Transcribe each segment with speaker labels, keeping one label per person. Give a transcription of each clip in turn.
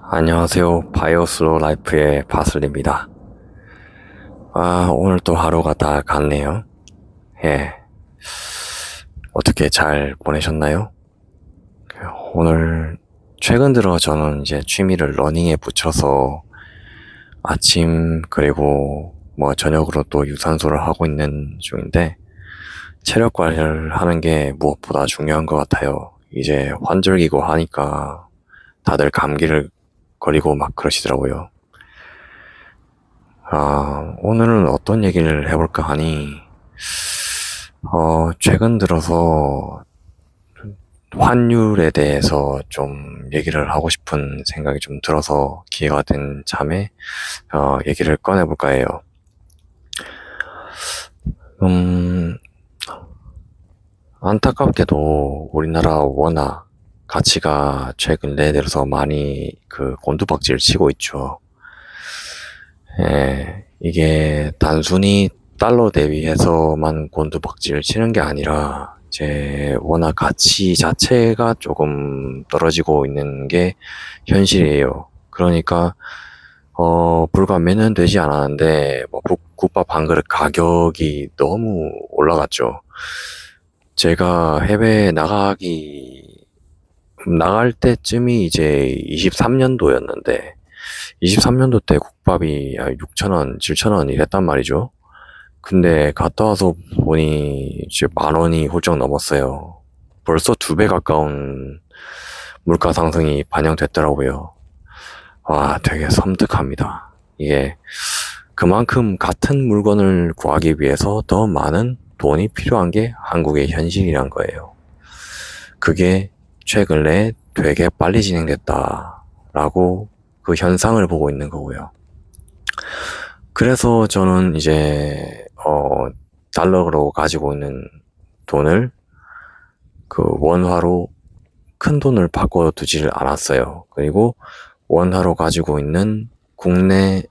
Speaker 1: 안녕하세요. 바이오스로 라이프의 바슬입니다. 오늘 또 하루가 다 갔네요. 예. 어떻게 잘 보내셨나요? 오늘, 최근 들어 저는 이제 취미를 러닝에 붙여서 아침, 그리고 뭐 저녁으로 또 유산소를 하고 있는 중인데, 체력 관리를 하는 게 무엇보다 중요한 것 같아요. 이제 환절기고 하니까 다들 감기를 걸리고 막 그러시더라고요. 오늘은 어떤 얘기를 해볼까 하니, 최근 들어서 환율에 대해서 좀 얘기를 하고 싶은 생각이 좀 들어서 기회가 된 참에, 얘기를 꺼내볼까 해요. 음, 안타깝게도 우리나라 원화 가치가 최근 내 들어서 많이 그 곤두박질 치고 있죠. 예, 이게 단순히 달러 대비해서만 곤두박질 치는 게 아니라 제 워낙 가치 자체가 조금 떨어지고 있는 게 현실이에요. 그러니까 불과 몇 년 되지 않았는데 뭐 국밥 한 그릇 가격이 너무 올라갔죠. 제가 해외에 나갈 때쯤이 이제 23년도였는데 23년도 때 국밥이 6,000원, 7,000원 이랬단 말이죠. 근데 갔다 와서 보니 이제 10,000원이 훌쩍 넘었어요. 벌써 2배 가까운 물가 상승이 반영됐더라고요. 와, 되게 섬뜩합니다. 이게 그만큼 같은 물건을 구하기 위해서 더 많은 돈이 필요한 게 한국의 현실이란 거예요. 그게 최근에 되게 빨리 진행됐다라고 그 현상을 보고 있는 거고요. 그래서 저는 이제 달러로 가지고 있는 돈을 그 원화로 큰 돈을 바꿔두지를 않았어요. 그리고 원화로 가지고 있는 국내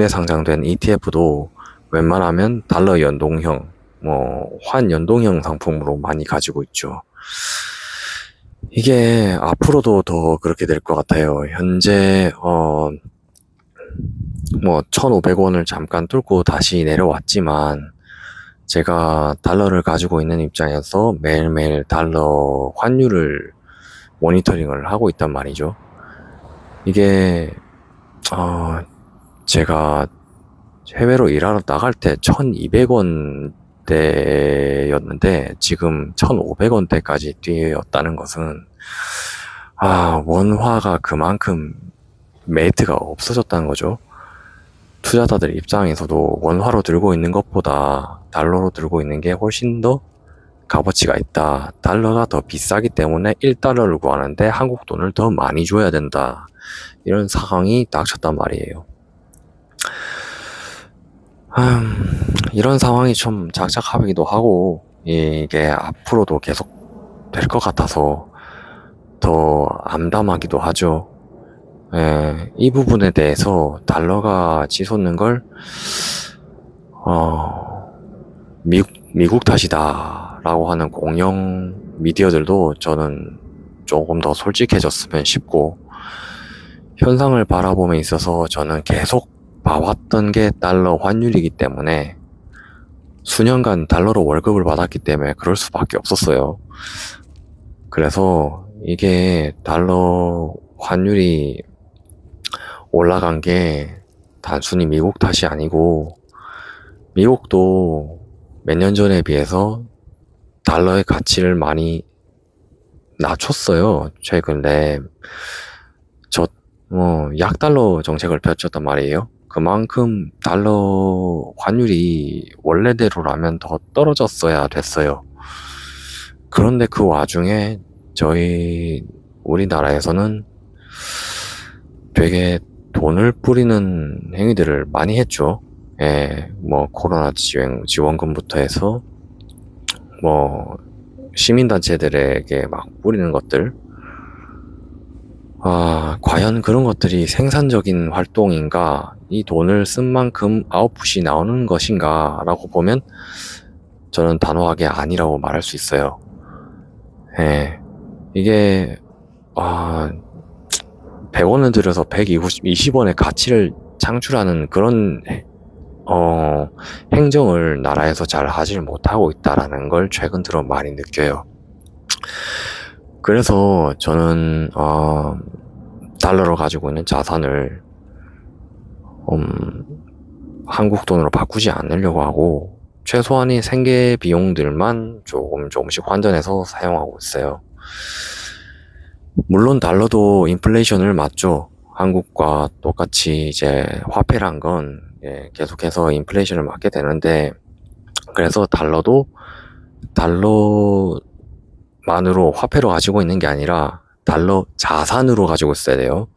Speaker 1: 상장된 ETF도 웬만하면 달러 연동형, 환 연동형 상품으로 많이 가지고 있죠. 이게 앞으로도 더 그렇게 될 것 같아요. 현재 1,500원을 잠깐 뚫고 다시 내려왔지만 제가 달러를 가지고 있는 입장에서 매일매일 달러 환율을 모니터링을 하고 있단 말이죠. 이게 어, 제가 해외로 일하러 나갈 때 1,200원대였는데 지금 1,500원대까지 뛰었다는 것은 원화가 그만큼 메리트가 없어졌다는 거죠. 투자자들 입장에서도 원화로 들고 있는 것보다 달러로 들고 있는 게 훨씬 더 값어치가 있다. 달러가 더 비싸기 때문에 1달러를 구하는데 한국 돈을 더 많이 줘야 된다. 이런 상황이 닥쳤단 말이에요. 이런 상황이 좀 작작하기도 하고 이게 앞으로도 계속 될 것 같아서 더 암담하기도 하죠. 이 부분에 대해서 달러가 치솟는 걸 미국 탓이다라고 하는 공영 미디어들도 저는 조금 더 솔직해졌으면 싶고, 현상을 바라봄에 있어서 저는 계속 봐왔던 게 달러 환율이기 때문에 수년간 달러로 월급을 받았기 때문에 그럴 수밖에 없었어요. 그래서 이게 달러 환율이 올라간 게 단순히 미국 탓이 아니고 미국도 몇 년 전에 비해서 달러의 가치를 많이 낮췄어요. 최근에 약달러 정책을 펼쳤단 말이에요. 그만큼 달러 환율이 원래대로라면 더 떨어졌어야 됐어요. 그런데 그 와중에 우리나라에서는 되게 돈을 뿌리는 행위들을 많이 했죠. 예, 코로나 지원금부터 해서, 시민단체들에게 막 뿌리는 것들. 과연 그런 것들이 생산적인 활동인가? 이 돈을 쓴 만큼 아웃풋이 나오는 것인가? 라고 보면 저는 단호하게 아니라고 말할 수 있어요. 예, 이게, 100원을 들여서 120원의 가치를 창출하는 그런 행정을 나라에서 잘 하질 못하고 있다라는 걸 최근 들어 많이 느껴요. 그래서 저는 달러로 가지고 있는 자산을 한국 돈으로 바꾸지 않으려고 하고 최소한의 생계 비용들만 조금씩 환전해서 사용하고 있어요. 물론 달러도 인플레이션을 맞죠. 한국과 똑같이 이제 화폐란 건 계속해서 인플레이션을 맞게 되는데, 그래서 달러도 달러만으로 화폐로 가지고 있는 게 아니라 달러 자산으로 가지고 있어야 돼요.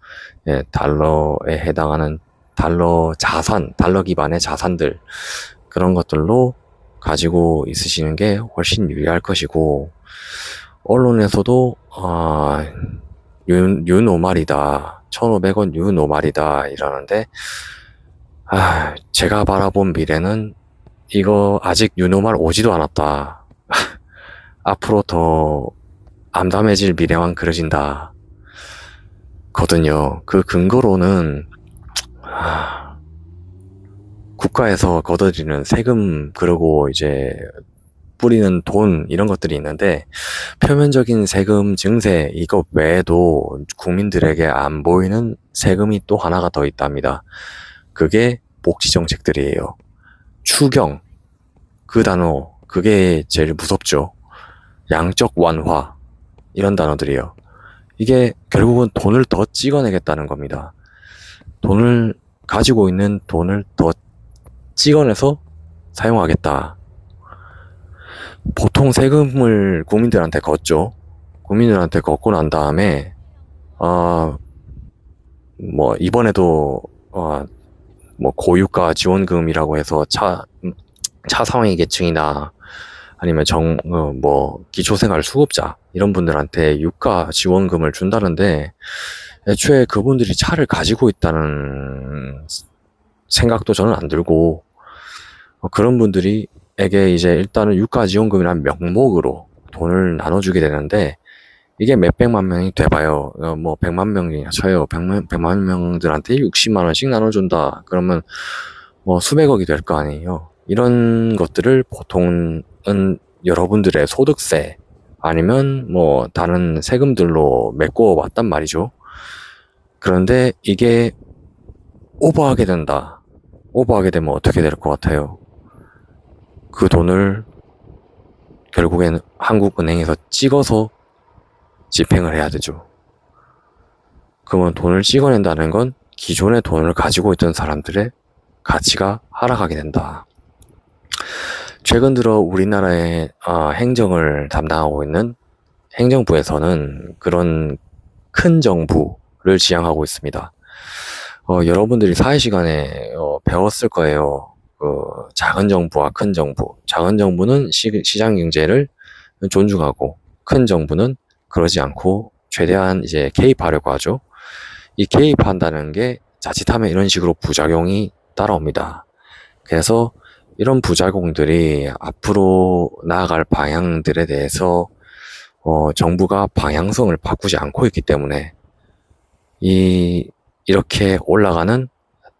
Speaker 1: 달러에 해당하는 달러 자산, 달러 기반의 자산들, 그런 것들로 가지고 있으시는 게 훨씬 유리할 것이고, 언론에서도 뉴노말이다, 1,500원 뉴노말이다 이러는데, 제가 바라본 미래는 이거 아직 뉴노말 오지도 않았다. 앞으로 더 암담해질 미래만 그려진다 거든요. 그 근거로는 국가에서 걷어들이는 세금, 그리고 이제 뿌리는 돈, 이런 것들이 있는데, 표면적인 세금 증세 이거 외에도 국민들에게 안 보이는 세금이 또 하나가 더 있답니다. 그게 복지 정책들이에요. 추경, 그 단어, 그게 제일 무섭죠. 양적 완화, 이런 단어들이에요. 이게 결국은 돈을 더 찍어내겠다는 겁니다. 돈을 가지고 있는 돈을 더 찍어내서 사용하겠다. 보통 세금을 국민들한테 걷죠. 국민들한테 걷고 난 다음에 뭐 이번에도 뭐 고유가 지원금이라고 해서 차상위 계층이나 아니면 뭐 기초생활 수급자 이런 분들한테 유가 지원금을 준다는데, 애초에 그분들이 차를 가지고 있다는 생각도 저는 안 들고, 그런 분들에게 이제 일단은 유가 지원금이라는 명목으로 돈을 나눠주게 되는데, 이게 몇백만 명이 돼봐요. 뭐 100만 명이나 쳐요. 100만 명들한테 60만 원씩 나눠준다. 그러면 뭐 수백억이 될 거 아니에요. 이런 것들을 보통은 여러분들의 소득세 아니면 뭐 다른 세금들로 메꿔 왔단 말이죠. 그런데 이게 오버하게 된다. 오버하게 되면 어떻게 될 것 같아요? 그 돈을 결국엔 한국은행에서 찍어서 집행을 해야 되죠. 그러면 돈을 찍어낸다는 건 기존의 돈을 가지고 있던 사람들의 가치가 하락하게 된다. 최근 들어 우리나라의 행정을 담당하고 있는 행정부에서는 그런 큰 정부를 지향하고 있습니다. 여러분들이 사회시간에 배웠을 거예요. 작은 정부와 큰 정부. 작은 정부는 시장 경제를 존중하고, 큰 정부는 그러지 않고 최대한 이제 개입하려고 하죠. 이 개입한다는 게 자칫하면 이런 식으로 부작용이 따라옵니다. 그래서 이런 부작용들이 앞으로 나아갈 방향들에 대해서 정부가 방향성을 바꾸지 않고 있기 때문에 이렇게 올라가는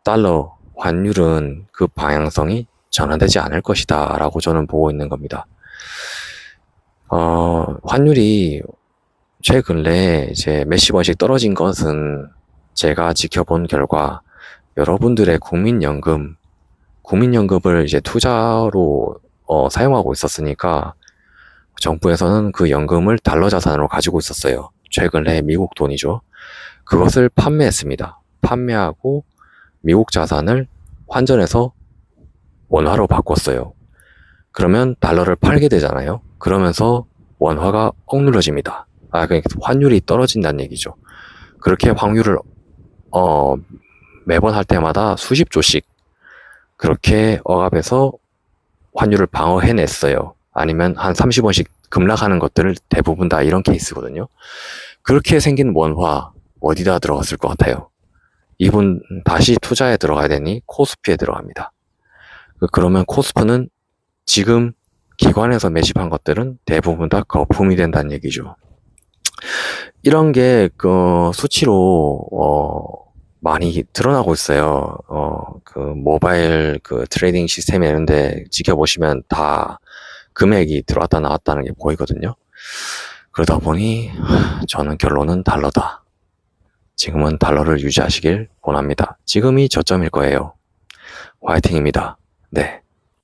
Speaker 1: 달러 환율은 그 방향성이 전환되지 않을 것이다 라고 저는 보고 있는 겁니다. 환율이 최근에 이제 몇십 원씩 떨어진 것은 제가 지켜본 결과 여러분들의 국민연금을 이제 투자로 사용하고 있었으니까 정부에서는 그 연금을 달러 자산으로 가지고 있었어요. 최근에 미국 돈이죠. 그것을 판매했습니다. 판매하고 미국 자산을 환전해서 원화로 바꿨어요. 그러면 달러를 팔게 되잖아요. 그러면서 원화가 억눌러집니다. 그러니까 환율이 떨어진다는 얘기죠. 그렇게 환율을 매번 할 때마다 수십 조씩 그렇게 억압해서 환율을 방어해냈어요. 아니면 한 30원씩 급락하는 것들을 대부분 다 이런 케이스거든요. 그렇게 생긴 원화 어디다 들어갔을 것 같아요? 이분 다시 투자에 들어가야 되니 코스피에 들어갑니다. 그러면 코스피는 지금 기관에서 매집한 것들은 대부분 다 거품이 된다는 얘기죠. 이런 게, 수치로, 많이 드러나고 있어요. 모바일 트레이딩 시스템 이런데 지켜보시면 다 금액이 들어왔다 나왔다는 게 보이거든요. 그러다 보니, 저는 결론은 달러다. 지금은 달러를 유지하시길 원합니다. 지금이 저점일 거예요. 화이팅입니다. 네.